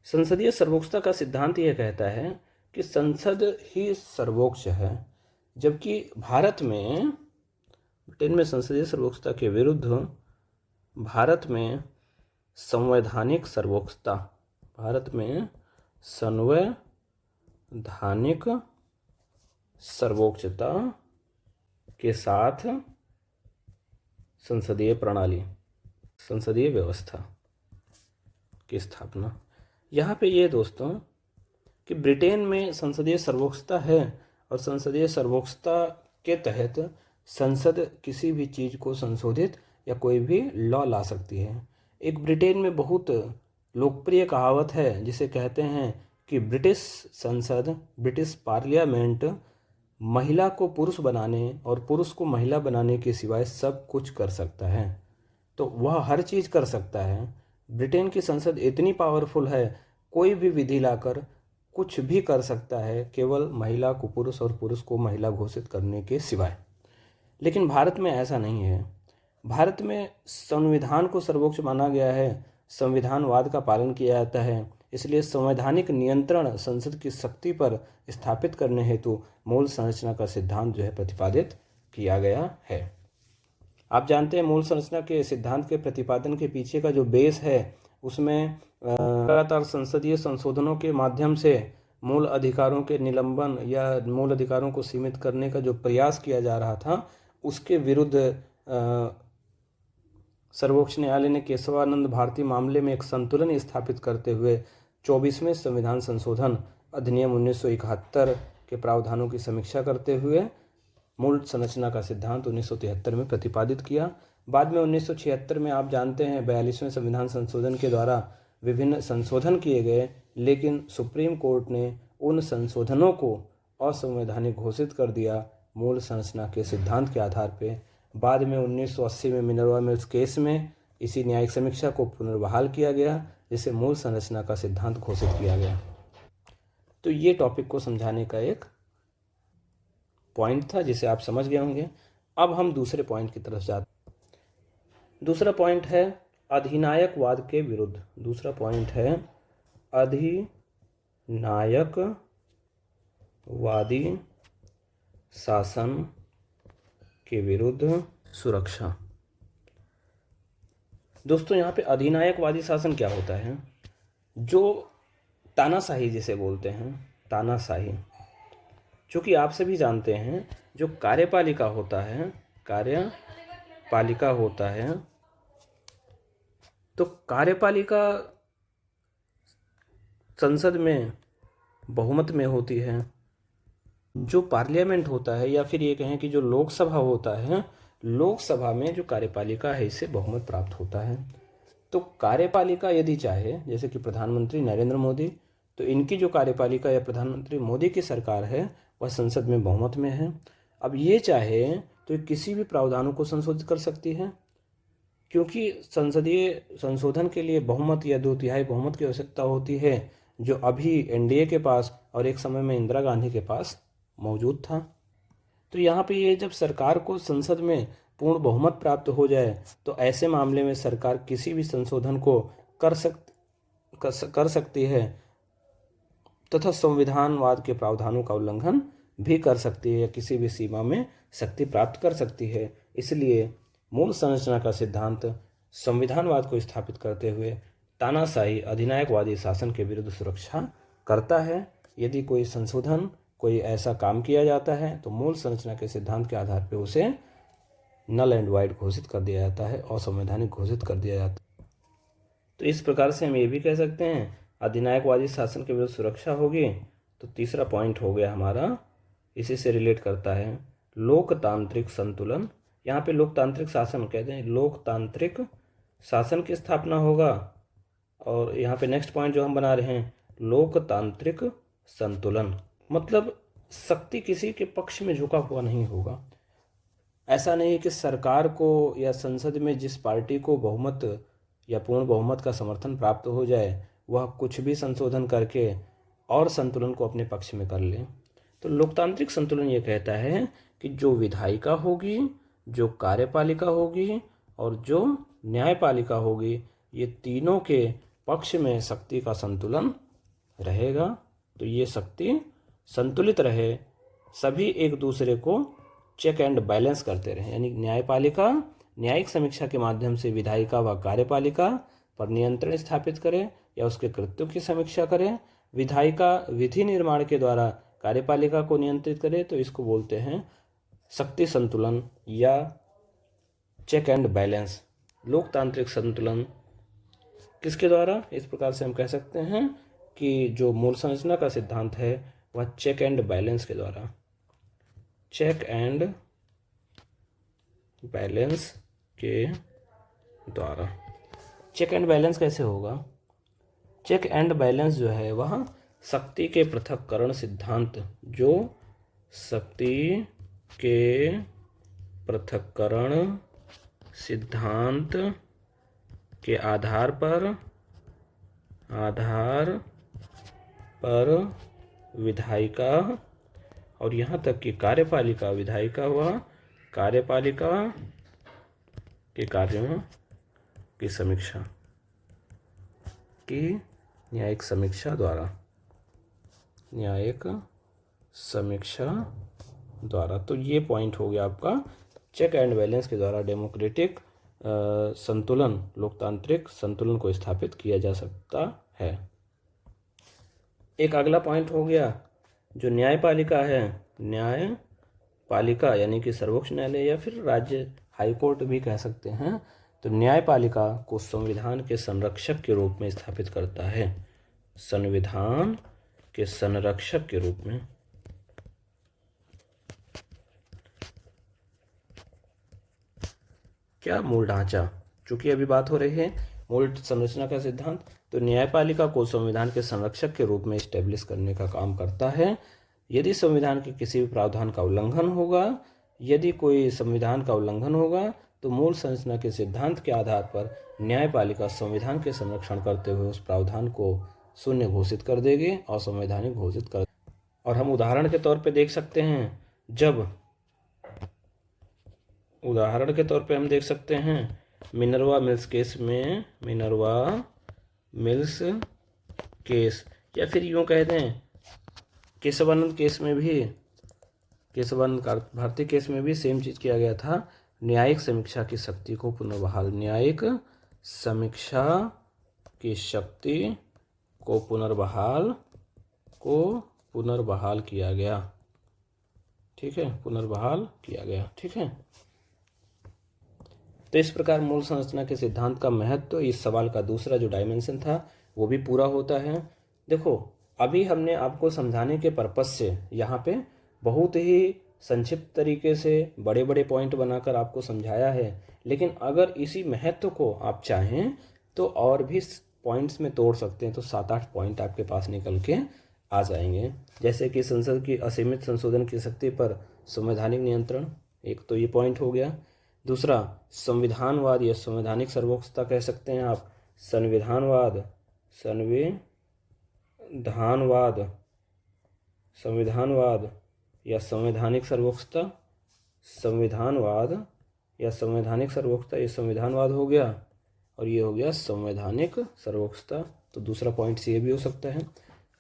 संसदीय सर्वोच्चता का सिद्धांत यह कहता है कि संसद ही सर्वोच्च है, जबकि ब्रिटेन में संसदीय सर्वोच्चता के विरुद्ध भारत में संवैधानिक सर्वोच्चता के साथ संसदीय व्यवस्था की स्थापना। यहाँ पे ये दोस्तों कि ब्रिटेन में संसदीय सर्वोच्चता है और संसदीय सर्वोच्चता के तहत संसद किसी भी चीज़ को संशोधित या कोई भी लॉ ला सकती है। एक ब्रिटेन में बहुत लोकप्रिय कहावत है जिसे कहते हैं कि ब्रिटिश पार्लियामेंट महिला को पुरुष बनाने और पुरुष को महिला बनाने के सिवाय सब कुछ कर सकता है। तो वह हर चीज़ कर सकता है। ब्रिटेन की संसद इतनी पावरफुल है, कोई भी विधि लाकर कुछ भी कर सकता है, केवल महिला को पुरुष और पुरुष को महिला घोषित करने के सिवाय। लेकिन भारत में ऐसा नहीं है। भारत में संविधान को सर्वोच्च माना गया है, संविधानवाद का पालन किया जाता है। इसलिए संवैधानिक नियंत्रण संसद की शक्ति पर स्थापित करने हेतु मूल संरचना का सिद्धांत जो है प्रतिपादित किया गया है। आप जानते हैं मूल संरचना के सिद्धांत के प्रतिपादन के पीछे का जो बेस है, उसमें लगातार संसदीय संशोधनों के माध्यम से मूल अधिकारों के निलंबन या मूल अधिकारों को सीमित करने का जो प्रयास किया जा रहा था, उसके विरुद्ध सर्वोच्च न्यायालय ने केशवानंद भारती मामले में एक संतुलन स्थापित करते हुए 24वें संविधान संशोधन अधिनियम 1971 के प्रावधानों की समीक्षा करते हुए मूल संरचना का सिद्धांत 1973 में प्रतिपादित किया। बाद में 1976 में आप जानते हैं 42वें संविधान संशोधन के द्वारा विभिन्न संशोधन किए गए, लेकिन सुप्रीम कोर्ट ने उन संशोधनों को असंवैधानिक घोषित कर दिया मूल संरचना के सिद्धांत के आधार पर। बाद में 1980 में मिनर्वा मिल्स केस में इसी न्यायिक समीक्षा को पुनर्बहाल किया गया, जिसे मूल संरचना का सिद्धांत घोषित किया गया। तो ये टॉपिक को समझाने का एक पॉइंट था जिसे आप समझ गए होंगे। अब हम दूसरे पॉइंट की तरफ जाते हैं। दूसरा पॉइंट है अधिनायकवाद के विरुद्ध। दूसरा पॉइंट है अधिनायकवादी शासन के विरुद्ध सुरक्षा। दोस्तों, यहाँ पे अधिनायकवादी शासन क्या होता है? जो तानाशाही जिसे बोलते हैं, तानाशाही, जो कि आप सभी जानते हैं, जो कार्यपालिका होता है, तो कार्यपालिका संसद में बहुमत में होती है। जो पार्लियामेंट होता है, या फिर ये कहें कि जो लोकसभा होता है, लोकसभा में जो कार्यपालिका है इससे बहुमत प्राप्त होता है। तो कार्यपालिका यदि चाहे, जैसे कि प्रधानमंत्री नरेंद्र मोदी, तो इनकी जो कार्यपालिका या प्रधानमंत्री मोदी की सरकार है वह संसद में बहुमत में है। अब ये चाहे तो किसी भी प्रावधानों को संशोधित कर सकती है, क्योंकि संसदीय संशोधन के लिए बहुमत या 2/3 बहुमत की आवश्यकता होती है, जो अभी एनडीए के पास और एक समय में इंदिरा गांधी के पास मौजूद था। तो यहाँ पे ये जब सरकार को संसद में पूर्ण बहुमत प्राप्त हो जाए, तो ऐसे मामले में सरकार किसी भी संशोधन को कर सकती है तथा संविधानवाद के प्रावधानों का उल्लंघन भी कर सकती है या किसी भी सीमा में शक्ति प्राप्त कर सकती है। इसलिए मूल संरचना का सिद्धांत संविधानवाद को स्थापित करते हुए तानाशाही अधिनायकवादी शासन के विरुद्ध सुरक्षा करता है। यदि कोई संशोधन, कोई ऐसा काम किया जाता है तो मूल संरचना के सिद्धांत के आधार पर उसे नल एंड वाइड घोषित कर दिया जाता है, असंवैधानिक घोषित कर दिया जाता है। तो इस प्रकार से हम ये भी कह सकते हैं अधिनायकवादी शासन के विरुद्ध सुरक्षा होगी। तो तीसरा पॉइंट हो गया हमारा, इसी से रिलेट करता है लोकतांत्रिक संतुलन। यहाँ पे लोकतांत्रिक शासन कहते हैं, लोकतांत्रिक शासन की स्थापना होगा। और यहाँ पे नेक्स्ट पॉइंट जो हम बना रहे हैं, लोकतांत्रिक संतुलन, मतलब शक्ति किसी के पक्ष में झुका हुआ नहीं होगा। ऐसा नहीं कि सरकार को या संसद में जिस पार्टी को बहुमत या पूर्ण बहुमत का समर्थन प्राप्त हो जाए वह कुछ भी संशोधन करके और संतुलन को अपने पक्ष में कर ले। तो लोकतांत्रिक संतुलन ये कहता है कि जो विधायिका होगी, जो कार्यपालिका होगी और जो न्यायपालिका होगी, ये तीनों के पक्ष में शक्ति का संतुलन रहेगा। तो ये शक्ति संतुलित रहे, सभी एक दूसरे को चेक एंड बैलेंस करते रहे। यानी न्यायपालिका न्यायिक समीक्षा के माध्यम से विधायिका व कार्यपालिका पर नियंत्रण स्थापित करे या उसके कृत्यों की समीक्षा करे। विधायिका विधि निर्माण के द्वारा कार्यपालिका को नियंत्रित करे, तो इसको बोलते हैं शक्ति संतुलन या चेक एंड बैलेंस। लोकतांत्रिक संतुलन किसके द्वारा? इस प्रकार से हम कह सकते हैं कि जो मूल संरचना का सिद्धांत है वह चेक एंड बैलेंस के द्वारा, चेक एंड बैलेंस के द्वारा। चेक एंड बैलेंस कैसे होगा? चेक एंड बैलेंस जो है वह शक्ति के पृथक्करण सिद्धांत, जो शक्ति के पृथक्करण सिद्धांत के आधार पर विधायिका और यहाँ तक कि कार्यपालिका, विधायिका व कार्यपालिका के कार्यों की समीक्षा की न्यायिक समीक्षा द्वारा। तो ये पॉइंट हो गया आपका, चेक एंड बैलेंस के द्वारा डेमोक्रेटिक संतुलन, लोकतांत्रिक संतुलन को स्थापित किया जा सकता है। एक अगला पॉइंट हो गया जो न्यायपालिका है। न्यायपालिका यानी कि सर्वोच्च न्यायालय या फिर राज्य हाईकोर्ट भी कह सकते हैं। तो न्यायपालिका को संविधान के संरक्षक के रूप में स्थापित करता है, संविधान के संरक्षक के रूप में। क्या? मूल ढांचा। चूंकि अभी बात हो रही है मूल संरचना का सिद्धांत, तो न्यायपालिका को संविधान के संरक्षक के रूप में स्टेब्लिश करने का काम करता है। यदि संविधान के किसी भी प्रावधान का उल्लंघन होगा, यदि कोई संविधान का उल्लंघन होगा, तो मूल संरचना के सिद्धांत के आधार पर न्यायपालिका संविधान के संरक्षण करते हुए उस प्रावधान को शून्य घोषित कर देगी, असंवैधानिक घोषित कर। और हम उदाहरण के तौर पे देख सकते हैं, जब उदाहरण के तौर पे हम देख सकते हैं मिनर्वा मिल्स केस में, मिनर्वा मिल्स केस, या फिर यूँ कह दें केशवानंद केस में भी, केशवानंद भारती केस में भी सेम चीज़ किया गया था। न्यायिक समीक्षा की शक्ति को पुनर्बहाल, न्यायिक समीक्षा की शक्ति को पुनर्बहाल किया गया। ठीक है, पुनर्बहाल किया गया। ठीक है, तो इस प्रकार मूल संरचना के सिद्धांत का महत्व, तो इस सवाल का दूसरा जो डायमेंशन था वो भी पूरा होता है। देखो, अभी हमने आपको समझाने के पर्पस से यहाँ पे बहुत ही संक्षिप्त तरीके से बड़े बड़े पॉइंट बनाकर आपको समझाया है, लेकिन अगर इसी महत्व को आप चाहें तो और भी पॉइंट्स में तोड़ सकते हैं, तो 7-8 पॉइंट आपके पास निकल के आ जाएंगे। जैसे कि संसद की असीमित संशोधन की शक्ति पर संवैधानिक नियंत्रण, एक तो ये पॉइंट हो गया। दूसरा, संविधानवाद या संवैधानिक सर्वोच्चता कह सकते हैं आप, संविधानवाद या संवैधानिक सर्वोच्चता, संविधानवाद या संवैधानिक सर्वोच्चता, ये संविधानवाद हो गया और ये हो गया संवैधानिक सर्वोच्चता। तो दूसरा पॉइंट ये भी हो सकता है।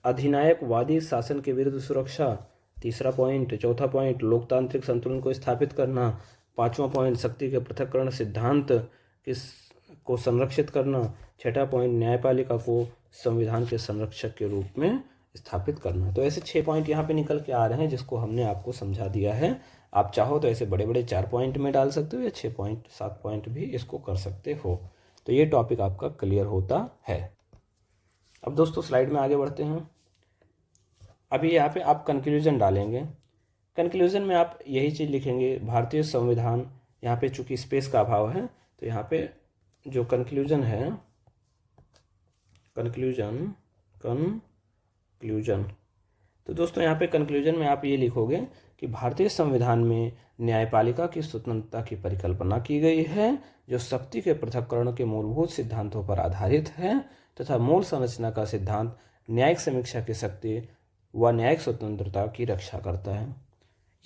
अधिनायकवादी शासन के विरुद्ध सुरक्षा, तीसरा पॉइंट। चौथा पॉइंट, लोकतांत्रिक संतुलन को स्थापित करना। पांचवा पॉइंट, शक्ति के पृथक्करण सिद्धांत को संरक्षित करना। छठा पॉइंट, न्यायपालिका को संविधान के संरक्षक के रूप में स्थापित करना। तो ऐसे 6 पॉइंट यहाँ पे निकल के आ रहे हैं जिसको हमने आपको समझा दिया है। आप चाहो तो ऐसे बड़े बड़े 4 पॉइंट में डाल सकते हो या 6 पॉइंट 7 पॉइंट भी इसको कर सकते हो। तो ये टॉपिक आपका क्लियर होता है। अब दोस्तों स्लाइड में आगे बढ़ते हैं। अभी यहाँ पे आप कंक्लूजन डालेंगे। कंक्लूजन में आप यही चीज़ लिखेंगे, भारतीय संविधान, यहाँ पे चूंकि स्पेस का अभाव है तो यहाँ पे जो कंक्लूजन है, कंक्लूजन, तो दोस्तों यहाँ पे कंक्लूजन में आप ये लिखोगे कि भारतीय संविधान में न्यायपालिका की स्वतंत्रता की परिकल्पना की गई है जो शक्ति के पृथक्करण के मूलभूत सिद्धांतों पर आधारित है तथा मूल संरचना का सिद्धांत न्यायिक समीक्षा की शक्ति व न्यायिक स्वतंत्रता की रक्षा करता है।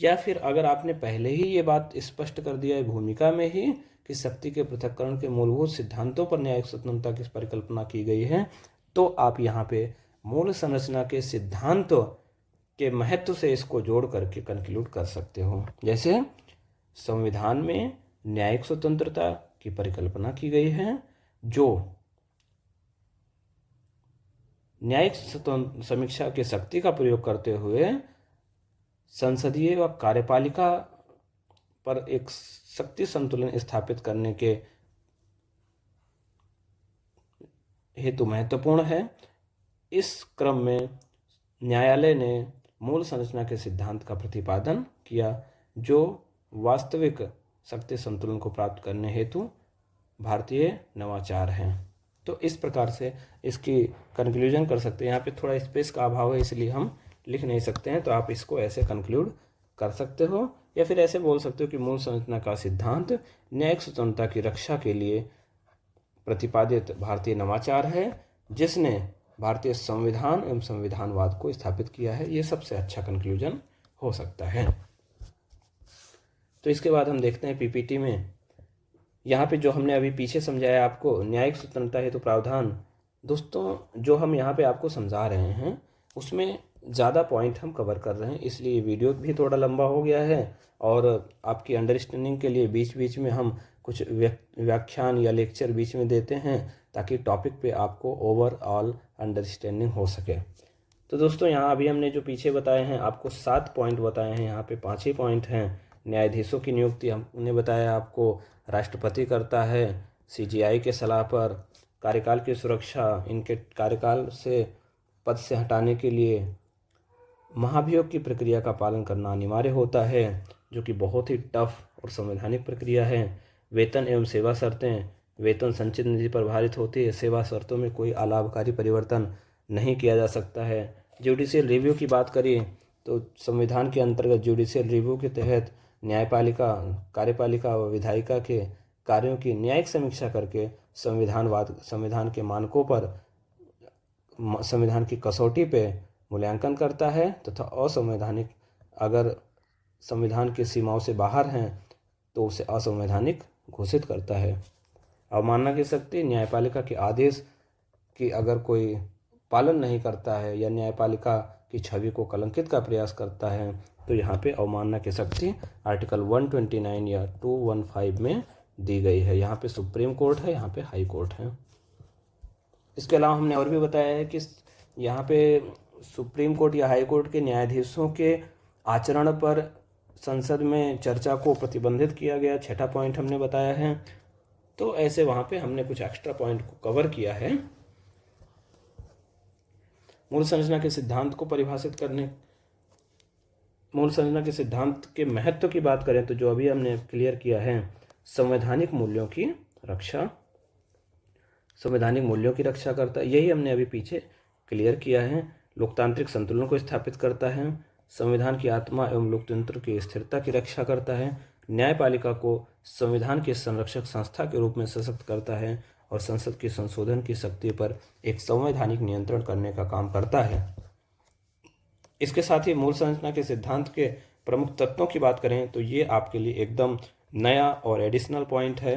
या फिर अगर आपने पहले ही ये बात स्पष्ट कर दिया है भूमिका में ही कि शक्ति के पृथक्करण के मूलभूत सिद्धांतों पर न्यायिक स्वतंत्रता की परिकल्पना की गई है, तो आप यहाँ पे मूल संरचना के सिद्धांतों के महत्व से इसको जोड़ करके कंक्लूड कर सकते हो। जैसे संविधान में न्यायिक स्वतंत्रता की परिकल्पना की गई है जो न्यायिक समीक्षा की शक्ति का प्रयोग करते हुए संसदीय व कार्यपालिका पर एक शक्ति संतुलन स्थापित करने के हेतु महत्वपूर्ण है। इस क्रम में न्यायालय ने मूल संरचना के सिद्धांत का प्रतिपादन किया जो वास्तविक शक्ति संतुलन को प्राप्त करने हेतु भारतीय नवाचार हैं। तो इस प्रकार से इसकी कंक्लूजन कर सकते हैं। यहाँ पे थोड़ा स्पेस का अभाव है इसलिए हम लिख नहीं सकते हैं, तो आप इसको ऐसे कंक्लूड कर सकते हो या फिर ऐसे बोल सकते हो कि मूल संरचना का सिद्धांत न्यायिक स्वतंत्रता की रक्षा के लिए प्रतिपादित भारतीय नवाचार है जिसने भारतीय संविधान एवं संविधानवाद को स्थापित किया है। ये सबसे अच्छा कंक्लूजन हो सकता है। तो इसके बाद हम देखते हैं पीपीटी में, यहाँ पे जो हमने अभी पीछे समझाया आपको न्यायिक स्वतंत्रता हेतु प्रावधान। दोस्तों जो हम यहाँ पे आपको समझा रहे हैं उसमें ज़्यादा पॉइंट हम कवर कर रहे हैं, इसलिए वीडियो भी थोड़ा लंबा हो गया है और आपकी अंडरस्टैंडिंग के लिए बीच बीच में हम कुछ व्याख्यान या लेक्चर बीच में देते हैं ताकि टॉपिक पे आपको ओवरऑल अंडरस्टैंडिंग हो सके। तो दोस्तों यहाँ अभी हमने जो पीछे बताए हैं आपको 7 पॉइंट बताए हैं, यहाँ पे 5 ही पॉइंट हैं। न्यायाधीशों की नियुक्ति हमने बताया आपको राष्ट्रपति करता है सीजीआई के सलाह पर। कार्यकाल की सुरक्षा, इनके कार्यकाल से पद से हटाने के लिए महाभियोग की प्रक्रिया का पालन करना अनिवार्य होता है जो कि बहुत ही टफ और संवैधानिक प्रक्रिया है। वेतन एवं सेवा शर्तें, वेतन संचित निधि पर भारित होती है। सेवा शर्तों में कोई अलाभकारी परिवर्तन नहीं किया जा सकता है। जुडिशियल रिव्यू की बात करिए तो संविधान के अंतर्गत जुडिशियल रिव्यू के तहत न्यायपालिका, कार्यपालिका व विधायिका के कार्यों की न्यायिक समीक्षा करके संविधान के मानकों पर, संविधान की कसौटी पे मूल्यांकन करता है तथा असंवैधानिक, अगर संविधान की सीमाओं से बाहर हैं तो उसे असंवैधानिक घोषित करता है। अवमानना की शक्ति, न्यायपालिका के आदेश की अगर कोई पालन नहीं करता है या न्यायपालिका की छवि को कलंकित का प्रयास करता है तो यहाँ पे अवमानना की शक्ति आर्टिकल 129 या 215 में दी गई है। यहाँ पे सुप्रीम कोर्ट है, यहाँ पे हाई कोर्ट है। इसके अलावा हमने और भी बताया है कि यहाँ पे सुप्रीम कोर्ट या हाई कोर्ट के न्यायाधीशों के आचरण पर संसद में चर्चा को प्रतिबंधित किया गया। 6ठा पॉइंट हमने बताया है। तो ऐसे वहाँ पे हमने कुछ एक्स्ट्रा पॉइंट को कवर किया है। मूल संरचना के सिद्धांत को परिभाषित करने, मूल संरचना के सिद्धांत के महत्व की बात करें तो जो अभी हमने क्लियर किया है, संवैधानिक मूल्यों की रक्षा, संवैधानिक मूल्यों की रक्षा करता है, यही हमने अभी पीछे क्लियर किया है। लोकतांत्रिक संतुलन को स्थापित करता है, संविधान की आत्मा एवं लोकतंत्र की स्थिरता की रक्षा करता है, न्यायपालिका को संविधान के संरक्षक संस्था के रूप में सशक्त करता है और संसद की संशोधन की शक्ति पर एक संवैधानिक नियंत्रण करने का काम करता है। इसके साथ ही मूल संरचना के सिद्धांत के प्रमुख तत्वों की बात करें तो ये आपके लिए एकदम नया और एडिशनल पॉइंट है।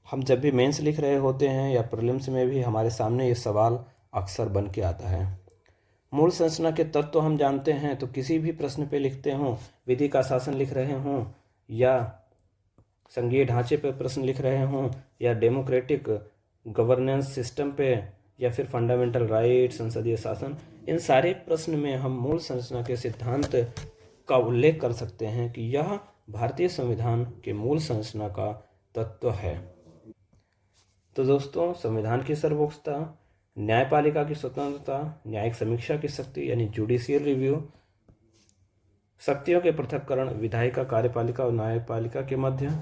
हम जब भी मेंस लिख रहे होते हैं या प्रीलिम्स में भी हमारे सामने ये सवाल अक्सर बन के आता है। मूल संरचना के तत्व हम जानते हैं तो किसी भी प्रश्न पे लिखते हों, विधि का शासन लिख रहे हों या संघीय ढांचे पे प्रश्न लिख रहे हों या डेमोक्रेटिक गवर्नेंस सिस्टम पे या फिर फंडामेंटल राइट, संसदीय शासन, इन सारे प्रश्न में हम मूल संरचना के सिद्धांत का उल्लेख कर सकते हैं कि यह भारतीय संविधान के मूल संरचना का तत्व है। तो दोस्तों, संविधान की सर्वोच्चता, न्यायपालिका की स्वतंत्रता, न्यायिक समीक्षा की शक्ति यानी जुडिशियल रिव्यू, शक्तियों के पृथक्करण विधायिका, कार्यपालिका और न्यायपालिका के मध्य,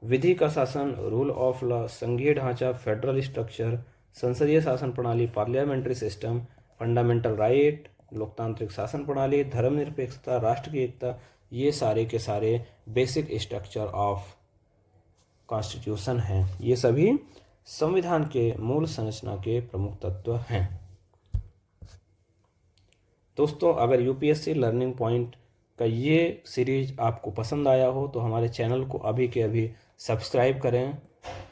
विधि का शासन, रूल ऑफ लॉ, संघीय ढांचा, फेडरल स्ट्रक्चर, संसदीय शासन प्रणाली, पार्लियामेंट्री सिस्टम, फंडामेंटल राइट, लोकतांत्रिक शासन प्रणाली, धर्मनिरपेक्षता, राष्ट्र की एकता, ये सारे के सारे बेसिक स्ट्रक्चर ऑफ कॉन्स्टिट्यूशन हैं। ये सभी संविधान के मूल संरचना के प्रमुख तत्व हैं। दोस्तों, अगर यूपीएससी लर्निंग पॉइंट का ये सीरीज आपको पसंद आया हो तो हमारे चैनल को अभी के अभी सब्सक्राइब करें,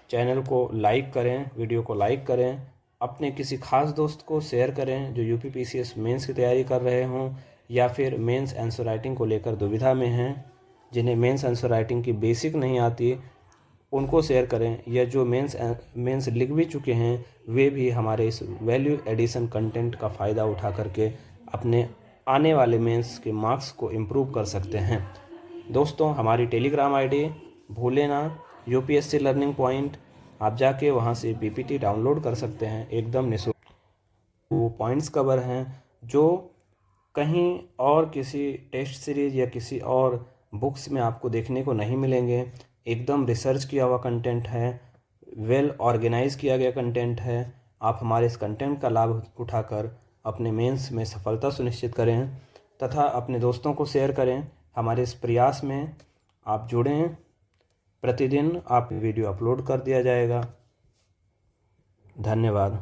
चैनल को लाइक करें, वीडियो को लाइक करें, अपने किसी खास दोस्त को शेयर करें जो यूपीपीसीएस मेंस की तैयारी कर रहे हों या फिर मेंस आंसर राइटिंग को लेकर दुविधा में हैं, जिन्हें मेंस आंसर राइटिंग की बेसिक नहीं आती, उनको शेयर करें, या जो मेंस लिख भी चुके हैं वे भी हमारे इस वैल्यू एडिशन कंटेंट का फ़ायदा उठा करके अपने आने वाले मेंस के मार्क्स को इम्प्रूव कर सकते हैं। दोस्तों, हमारी टेलीग्राम आईडी भूलें ना, यूपीएससी लर्निंग पॉइंट, आप जाके वहाँ से पीपीटी डाउनलोड कर सकते हैं एकदम निःशुल्क। वो पॉइंट्स कवर हैं जो कहीं और किसी टेस्ट सीरीज या किसी और बुक्स में आपको देखने को नहीं मिलेंगे। एकदम रिसर्च किया हुआ कंटेंट है, वेल ऑर्गेनाइज किया गया कंटेंट है। आप हमारे इस कंटेंट का लाभ उठाकर अपने मेंस में सफलता सुनिश्चित करें तथा अपने दोस्तों को शेयर करें। हमारे इस प्रयास में आप जुड़ें। प्रतिदिन आप वीडियो अपलोड कर दिया जाएगा। धन्यवाद।